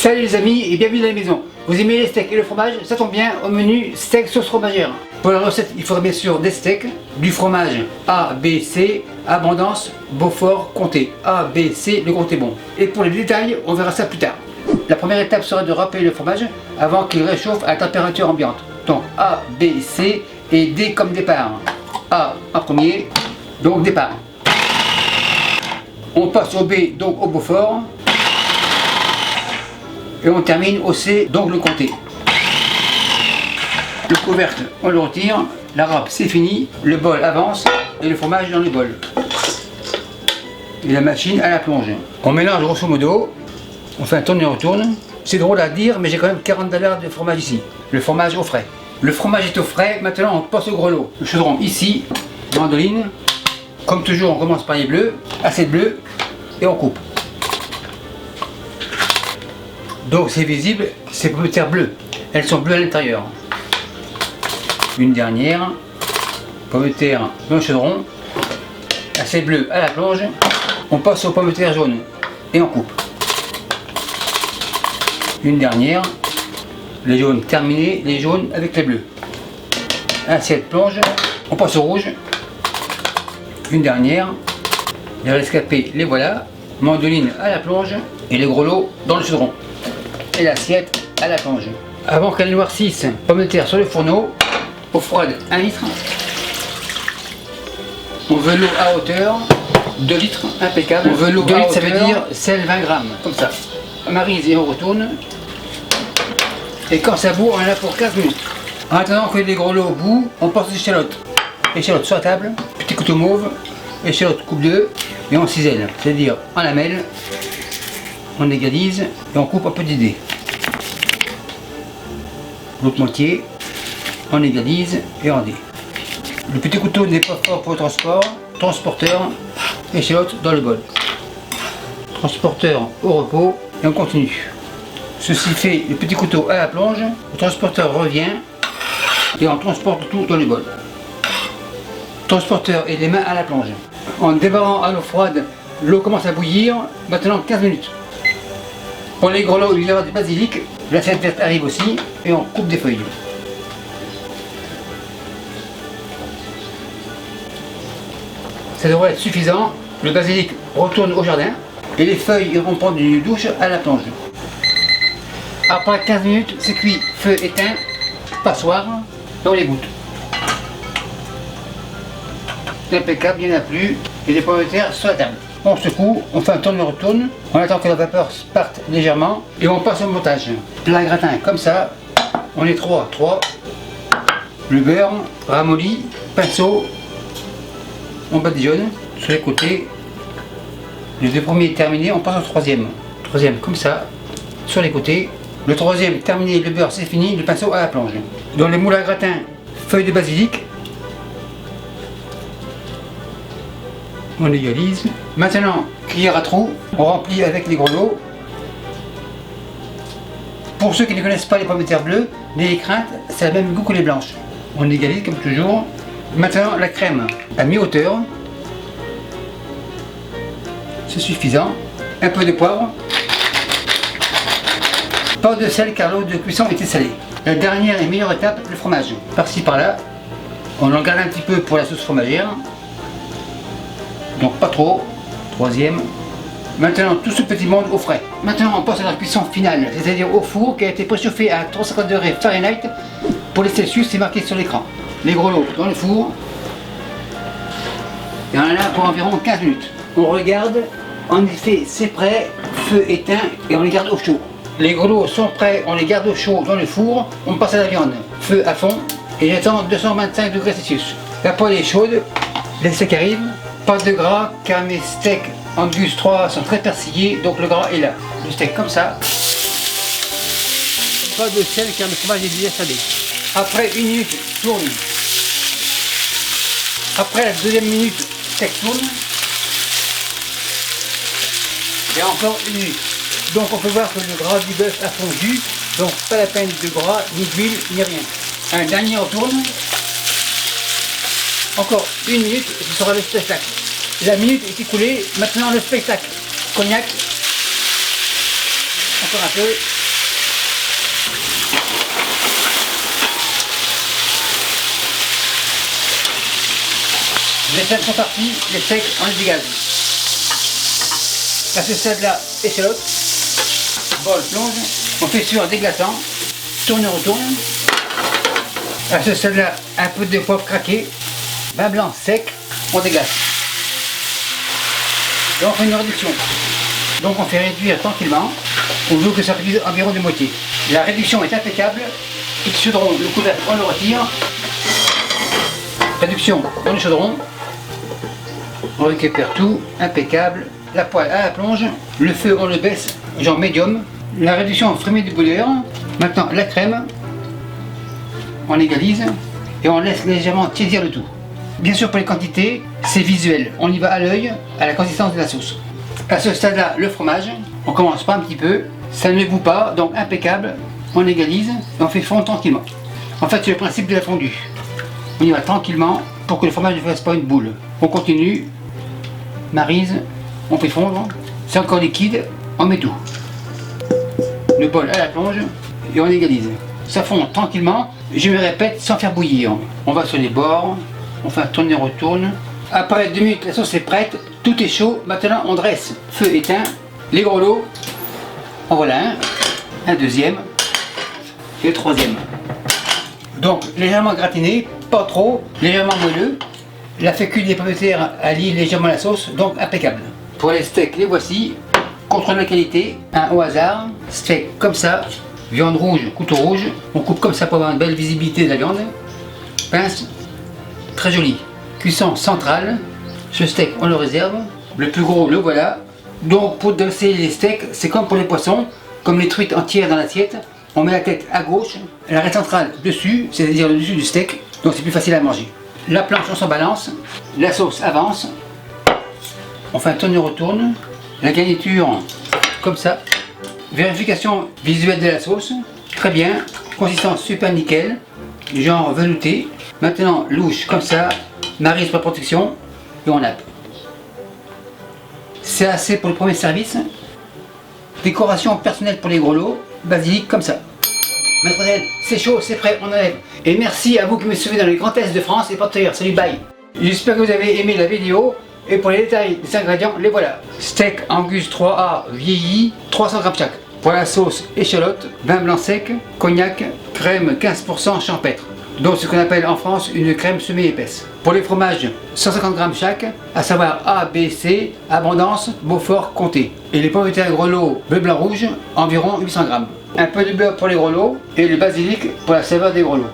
Salut les amis et bienvenue dans la maison. Vous aimez les steaks et le fromage? Ça tombe bien, au menu steak sauce fromagère. Pour la recette, il faudra bien sûr des steaks, du fromage A, B, C, abondance, Beaufort, comté. A, B, C, le comté bon. Et pour les détails, on verra ça plus tard. La première étape sera de râper le fromage avant qu'il réchauffe à température ambiante. Donc A, B, C et D comme départ. A en premier, donc départ. On passe au B, donc au Beaufort. Et on termine au C, donc le comté. Le couvercle, on le retire. La râpe, c'est fini. Le bol avance et le fromage dans le bol. Et la machine à la plonge. On mélange grosso modo. On fait un tourne et retourne. C'est drôle à dire, mais j'ai quand même 40 $ de fromage ici. Le fromage au frais. Le fromage est au frais. Maintenant, on passe au grelot. Le chaudron ici, mandoline. Comme toujours, on commence par les bleus. Assez de bleus. Et on coupe. Donc c'est visible, c'est pommes de terre bleues. Elles sont bleues à l'intérieur. Une dernière. Pommes de terre dans le chaudron. Assez bleu à la plonge. On passe aux pommes de terre jaunes. Et on coupe. Une dernière. Les jaunes terminés, les jaunes avec les bleus. Assiette plonge. On passe au rouge. Une dernière. Les rescapés, les voilà. Mandoline à la plonge. Et les grelots dans le chaudron. Et l'assiette à la plonge. Avant qu'elle noircisse, pommes de terre sur le fourneau, eau froide 1 litre. On veut l'eau à hauteur, 2 litres, impeccable. On veut l'eau à hauteur, ça veut dire sel 20 grammes, comme ça. On marise et on retourne. Et quand ça bout, on en a pour 15 minutes. En attendant que les grelots bouent, on passe aux échalotes. Échalotes sur la table, petit couteau mauve, échalote coupe 2, et on cisèle, c'est-à-dire en lamelles. On égalise et on coupe un petit dé. L'autre moitié, on égalise et on dé. Le petit couteau n'est pas fort pour le transport. Transporteur, échalote dans le bol. Transporteur au repos et on continue. Ceci fait le petit couteau à la plonge. Le transporteur revient et on transporte tout dans le bol. Transporteur et les mains à la plonge. En débarrant à l'eau froide, l'eau commence à bouillir. Maintenant 15 minutes. Pour les grelots, il y aura du basilic. L'assiette verte arrive aussi et on coupe des feuilles. Ça devrait être suffisant. Le basilic retourne au jardin et les feuilles iront prendre une douche à la plonge. Après 15 minutes, c'est cuit. Feu éteint, passoire, et on les goûte. C'est impeccable, il n'y en a plus. Et les pommes de terre sur la table. On secoue, on fait un tourne et retourne, on attend que la vapeur parte légèrement et on passe au montage. Plat gratin comme ça, on est 3. Le beurre, ramolli, pinceau, on badigeonne sur les côtés. Les 2 premiers terminés, on passe au troisième. Troisième comme ça, sur les côtés. Le troisième terminé, le beurre c'est fini, le pinceau à la plonge. Dans les moules à gratin, feuilles de basilic. On égalise. Maintenant, cuillère à trous, on remplit avec les grelots. Pour ceux qui ne connaissent pas les pommes de terre bleues, les écreintes, c'est le même goût que les blanches. On égalise comme toujours. Maintenant, la crème à mi-hauteur. C'est suffisant. Un peu de poivre. Pas de sel car l'eau de cuisson était salée. La dernière et meilleure étape, le fromage. Par-ci par-là. On en garde un petit peu pour la sauce fromagère. Donc pas trop. Troisième. Maintenant tout ce petit monde au frais. Maintenant on passe à la cuisson finale, c'est-à-dire au four qui a été préchauffé à 350 degrés Fahrenheit. Pour les Celsius, c'est marqué sur l'écran. Les grelots dans le four. Et on en a pour environ 15 minutes. On regarde, en effet c'est prêt, feu éteint et on les garde au chaud. Les grelots sont prêts, on les garde au chaud dans le four. On passe à la viande, feu à fond et j'attends 225 degrés Celsius. La poêle est chaude, les steaks arrivent. Pas de gras car mes steaks Angus 3 sont très persillés, donc le gras est là. Le steak comme ça. Pas de sel car le fromage est déjà salé. Après 1 minute, tourne. Après la 2e minute, steak tourne. Et encore 1 minute. Donc on peut voir que le gras du bœuf a fondu, donc pas la peine de gras, ni d'huile, ni rien. Un dernier retourne. Encore 1 minute, ce sera le spectacle. La minute est écoulée, maintenant le spectacle. Cognac. Encore un peu. Les steaks sont partis, les steaks on les dégage. À ce stade-là, échalote, bol plonge, on fait sur déglaçant, tourne et retourne. À ce stade-là, un peu de poivre craqué, vin blanc sec, on déglace. Et on fait une réduction. Donc on fait réduire tranquillement, on veut que ça réduise environ de moitié. La réduction est impeccable, le chaudron, le couvercle, on le retire. Réduction dans le chaudron, on récupère tout, impeccable. La poêle à la plonge, le feu on le baisse, genre médium. La réduction frémit du bouilleur. Maintenant la crème, on égalise et on laisse légèrement tiédir le tout. Bien sûr pour les quantités, c'est visuel, on y va à l'œil, à la consistance de la sauce. À ce stade-là, le fromage, on commence pas un petit peu, ça ne bout pas, donc impeccable, on égalise et on fait fondre tranquillement. En fait c'est le principe de la fondue. On y va tranquillement pour que le fromage ne fasse pas une boule. On continue, maryse, on fait fondre, c'est encore liquide, on met tout. Le bol à la plonge et on égalise. Ça fond tranquillement, je me répète, sans faire bouillir. On va sur les bords, on fait un tourne et retourne. Après 2 minutes, la sauce est prête, tout est chaud, maintenant on dresse. Feu éteint, les gros lots, en voilà un deuxième et le troisième. Donc légèrement gratiné, pas trop, légèrement moelleux. La fécule des pommes de terre allie légèrement la sauce, donc impeccable. Pour les steaks, les voici. Contrôle la qualité, un au hasard, steak comme ça, viande rouge, couteau rouge. On coupe comme ça pour avoir une belle visibilité de la viande. Pince, très joli. Cuisson centrale, ce steak on le réserve. Le plus gros, le voilà. Donc pour dresser les steaks, c'est comme pour les poissons, comme les truites entières dans l'assiette. On met la tête à gauche, l'arête centrale dessus, c'est-à-dire le dessus du steak, donc c'est plus facile à manger. La planche on s'en balance, la sauce avance, on fait un tourne et retourne, la garniture comme ça, vérification visuelle de la sauce, très bien, consistance super nickel, genre velouté. Maintenant louche comme ça, maryse pour protection et on nappe. C'est assez pour le premier service. Décoration personnelle pour les gros lots, basilic comme ça. Mademoiselle, c'est chaud, c'est prêt, on enlève. Et merci à vous qui me suivez dans les grands tests de France et porteurs. Salut, bye. J'espère que vous avez aimé la vidéo. Et pour les détails des ingrédients, les voilà. Steak Angus 3A vieilli, 300 g chaque. Pour la sauce, échalote, vin blanc sec, cognac, crème 15% champêtre. Donc ce qu'on appelle en France une crème semi-épaisse. Pour les fromages, 150 g chaque, à savoir A, B, C, Abondance, Beaufort, Comté. Et les pommes de terre grelots bleu, blanc, rouge, environ 800 g. Un peu de beurre pour les grelots et le basilic pour la saveur des grelots.